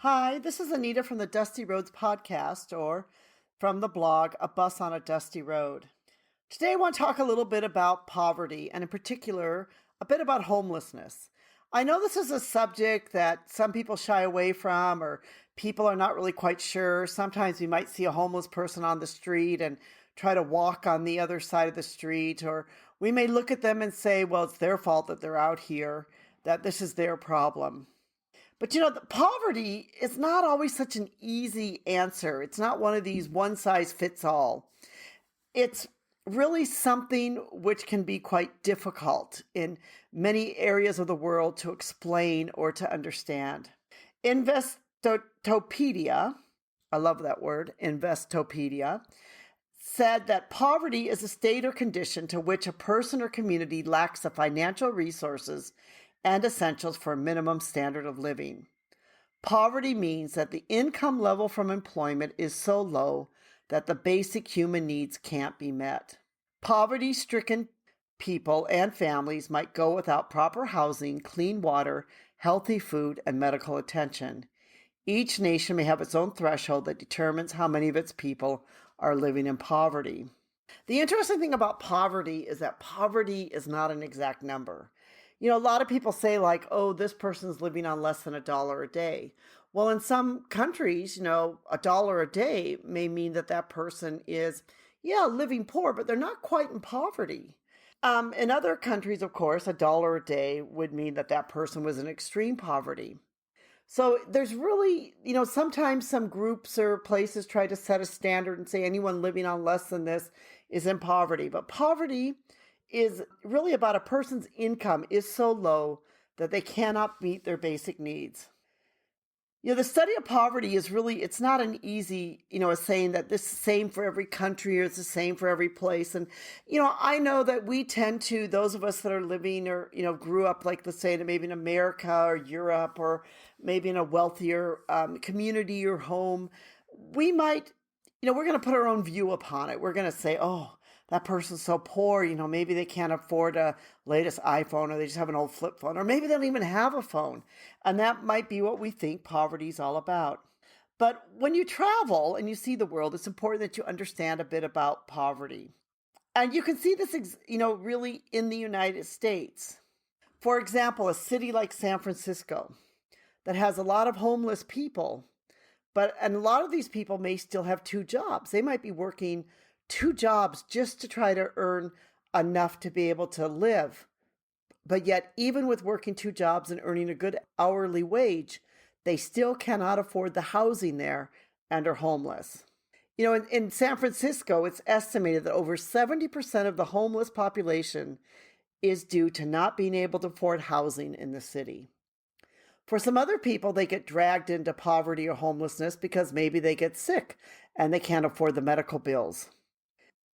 Hi, this is Anita from the Dusty Roads podcast or from the blog A Bus on a Dusty Road. Today I want to talk a little bit about poverty and in particular a bit about homelessness. I know this is a subject that some people shy away from or people are not really quite sure. Sometimes we might see a homeless person on the street and try to walk on the other side of the street, or we may look at them and say, well, it's their fault that they're out here, that this is their problem. But the poverty is not always such an easy answer. It's not one of these one size fits all. It's really something which can be quite difficult in many areas of the world to explain or to understand. Investopedia, I love that word, Investopedia, said that poverty is a state or condition to which a person or community lacks the financial resources and essentials for a minimum standard of living. Poverty means that the income level from employment is so low that the basic human needs can't be met. Poverty-stricken people and families might go without proper housing, clean water, healthy food, and medical attention. Each nation may have its own threshold that determines how many of its people are living in poverty. The interesting thing about poverty is that poverty is not an exact number. A lot of people say like, oh, this person's living on less than $1 a day. Well, in some countries, $1 a day may mean that that person is, living poor, but they're not quite in poverty. In other countries, of course, $1 a day would mean that that person was in extreme poverty. So there's really, sometimes some groups or places try to set a standard and say anyone living on less than this is in poverty. But poverty is really about a person's income is so low that they cannot meet their basic needs. The study of poverty is really, it's not an easy, a saying that this is the same for every country or it's the same for every place. And, I know that we tend to, those of us that are living or, grew up, like let's say maybe in America or Europe or maybe in a wealthier community or home, we might, we're going to put our own view upon it. We're going to say, oh, that person's so poor, maybe they can't afford a latest iPhone or they just have an old flip phone, or maybe they don't even have a phone. And that might be what we think poverty is all about. But when you travel and you see the world, it's important that you understand a bit about poverty. And you can see this, really in the United States. For example, a city like San Francisco that has a lot of homeless people, and a lot of these people may still have two jobs. They might be working two jobs just to try to earn enough to be able to live. But yet, even with working two jobs and earning a good hourly wage, they still cannot afford the housing there and are homeless. In San Francisco, it's estimated that over 70% of the homeless population is due to not being able to afford housing in the city. For some other people, they get dragged into poverty or homelessness because maybe they get sick and they can't afford the medical bills.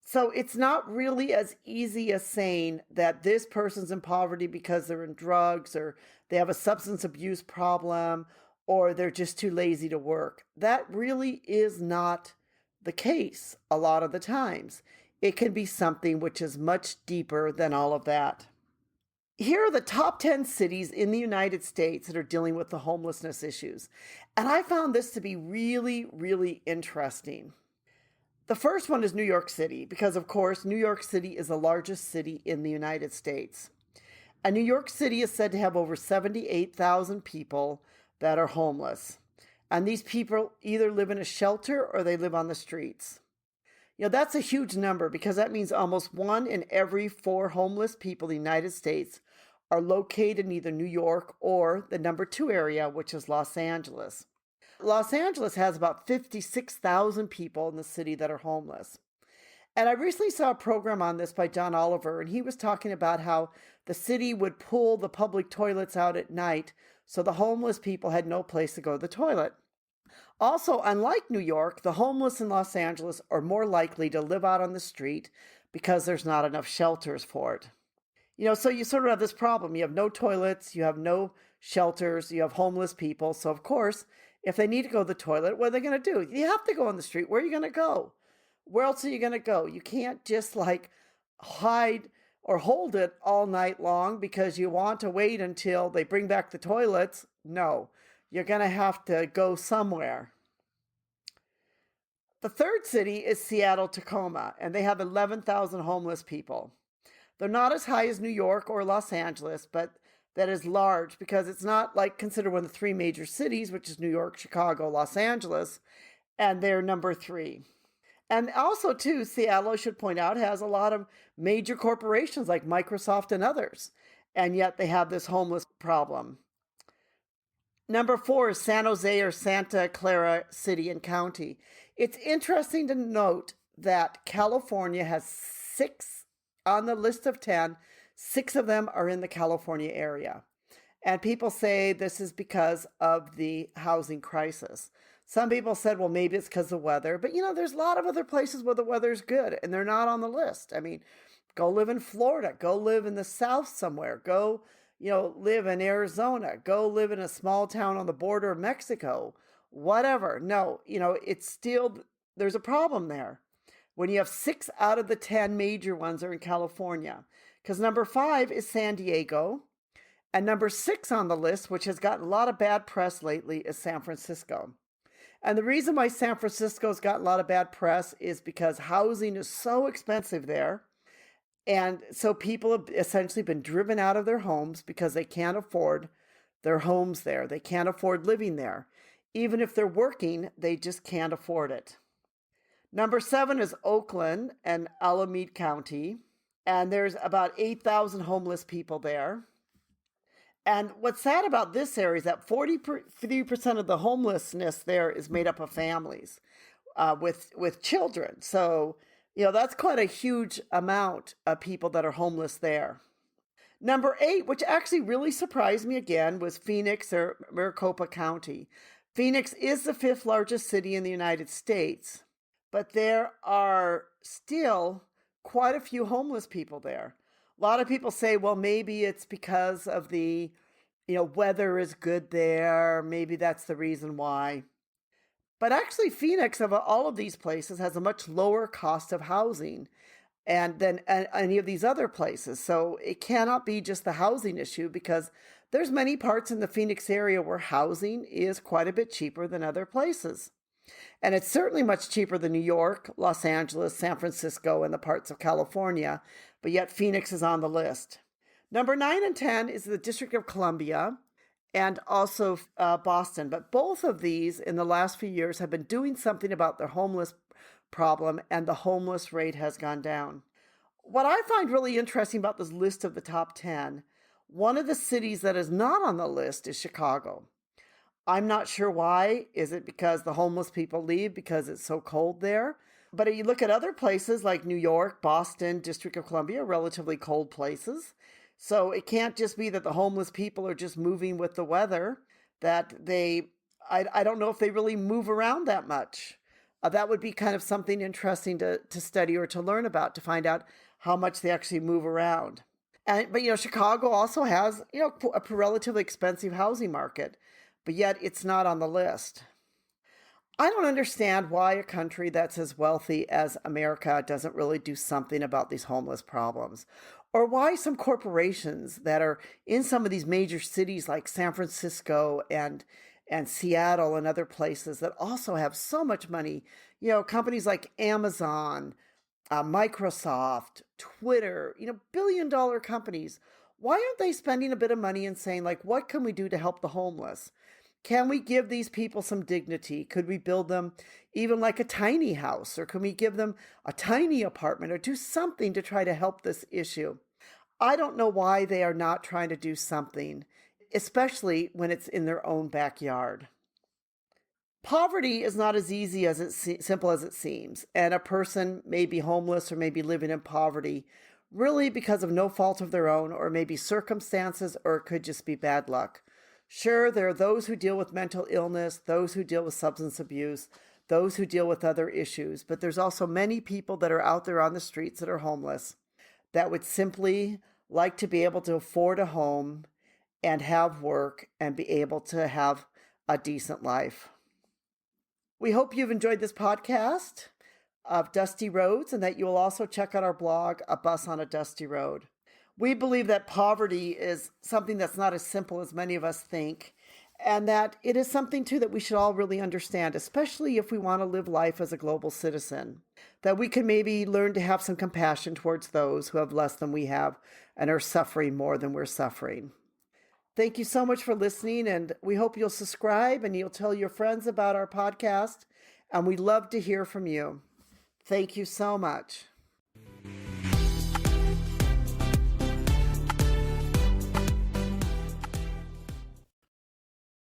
So it's not really as easy as saying that this person's in poverty because they're in drugs or they have a substance abuse problem or they're just too lazy to work. That really is not the case a lot of the times. It can be something which is much deeper than all of that. Here are the top 10 cities in the United States that are dealing with the homelessness issues. And I found this to be really, really interesting. The first one is New York City, because of course, New York City is the largest city in the United States. And New York City is said to have over 78,000 people that are homeless. And these people either live in a shelter or they live on the streets. That's a huge number because that means almost 1 in every 4 homeless people in the United States are located in either New York or the number 2 area, which is Los Angeles. Los Angeles has about 56,000 people in the city that are homeless. And I recently saw a program on this by John Oliver, and he was talking about how the city would pull the public toilets out at night so the homeless people had no place to go to the toilet. Also, unlike New York, the homeless in Los Angeles are more likely to live out on the street because there's not enough shelters for it. So you sort of have this problem. You have no toilets, you have no shelters, you have homeless people. So of course, if they need to go to the toilet, what are they going to do? You have to go on the street. Where are you going to go? Where else are you going to go? You can't just hide or hold it all night long because you want to wait until they bring back the toilets. No, you're going to have to go somewhere. The third city is Seattle, Tacoma, and they have 11,000 homeless people. They're not as high as New York or Los Angeles, but that is large because it's not like considered one of the three major cities, which is New York, Chicago, Los Angeles, and they're number 3. And also, too, Seattle, I should point out, has a lot of major corporations like Microsoft and others, and yet they have this homeless problem. Number 4 is San Jose or Santa Clara City and County. It's interesting to note that California has 6 on the list of 10. 6 of them are in the California area. And people say this is because of the housing crisis. Some people said, well, maybe it's because of the weather. But, there's a lot of other places where the weather's good, and they're not on the list. I mean, go live in Florida. Go live in the South somewhere. Go live in Arizona, go live in a small town on the border of Mexico, whatever. No, it's still, there's a problem there. When you have 6 out of the 10 major ones are in California, because number 5 is San Diego, and number 6 on the list, which has gotten a lot of bad press lately, is San Francisco. And the reason why San Francisco's gotten a lot of bad press is because housing is so expensive there. And so people have essentially been driven out of their homes because they can't afford their homes there. They can't afford living there. Even if they're working, they just can't afford it. Number 7 is Oakland and Alameda County. And there's about 8,000 homeless people there. And what's sad about this area is that 43% of the homelessness there is made up of families with children. So that's quite a huge amount of people that are homeless there. Number 8, which actually really surprised me again, was Phoenix or Maricopa County. Phoenix is the 5th largest city in the United States, but there are still quite a few homeless people there. A lot of people say, well, maybe it's because of the, weather is good there. Maybe that's the reason why. But actually, Phoenix, of all of these places, has a much lower cost of housing than any of these other places. So it cannot be just the housing issue, because there's many parts in the Phoenix area where housing is quite a bit cheaper than other places. And it's certainly much cheaper than New York, Los Angeles, San Francisco, and the parts of California, but yet Phoenix is on the list. Number 9 and 10 is the District of Columbia, and also Boston. But both of these in the last few years have been doing something about their homeless problem, and the homeless rate has gone down. What I find really interesting about this list of the top 10, one of the cities that is not on the list is Chicago. I'm not sure why. Is it because the homeless people leave because it's so cold there? But if you look at other places like New York, Boston, District of Columbia, relatively cold places. So it can't just be that the homeless people are just moving with the weather, that I don't know if they really move around that much. That would be kind of something interesting to study or to learn about, to find out how much they actually move around. But Chicago also has, a relatively expensive housing market, but yet it's not on the list. I don't understand why a country that's as wealthy as America doesn't really do something about these homeless problems, or why some corporations that are in some of these major cities like San Francisco and Seattle and other places that also have so much money, companies like Amazon, Microsoft, Twitter, billion-dollar companies, why aren't they spending a bit of money and saying, like, what can we do to help the homeless? Can we give these people some dignity? Could we build them even like a tiny house, or can we give them a tiny apartment, or do something to try to help this issue? I don't know why they are not trying to do something, especially when it's in their own backyard. Poverty is not as easy as simple as it seems, and a person may be homeless or may be living in poverty really because of no fault of their own, or maybe circumstances, or it could just be bad luck. Sure, there are those who deal with mental illness, those who deal with substance abuse, those who deal with other issues, but there's also many people that are out there on the streets that are homeless that would simply like to be able to afford a home and have work and be able to have a decent life. We hope you've enjoyed this podcast of Dusty Roads, and that you will also check out our blog, A Bus on a Dusty Road. We believe that poverty is something that's not as simple as many of us think, And that it is something, too, that we should all really understand, especially if we want to live life as a global citizen, that we can maybe learn to have some compassion towards those who have less than we have and are suffering more than we're suffering. Thank you so much for listening, and we hope you'll subscribe and you'll tell your friends about our podcast, and we'd love to hear from you. Thank you so much.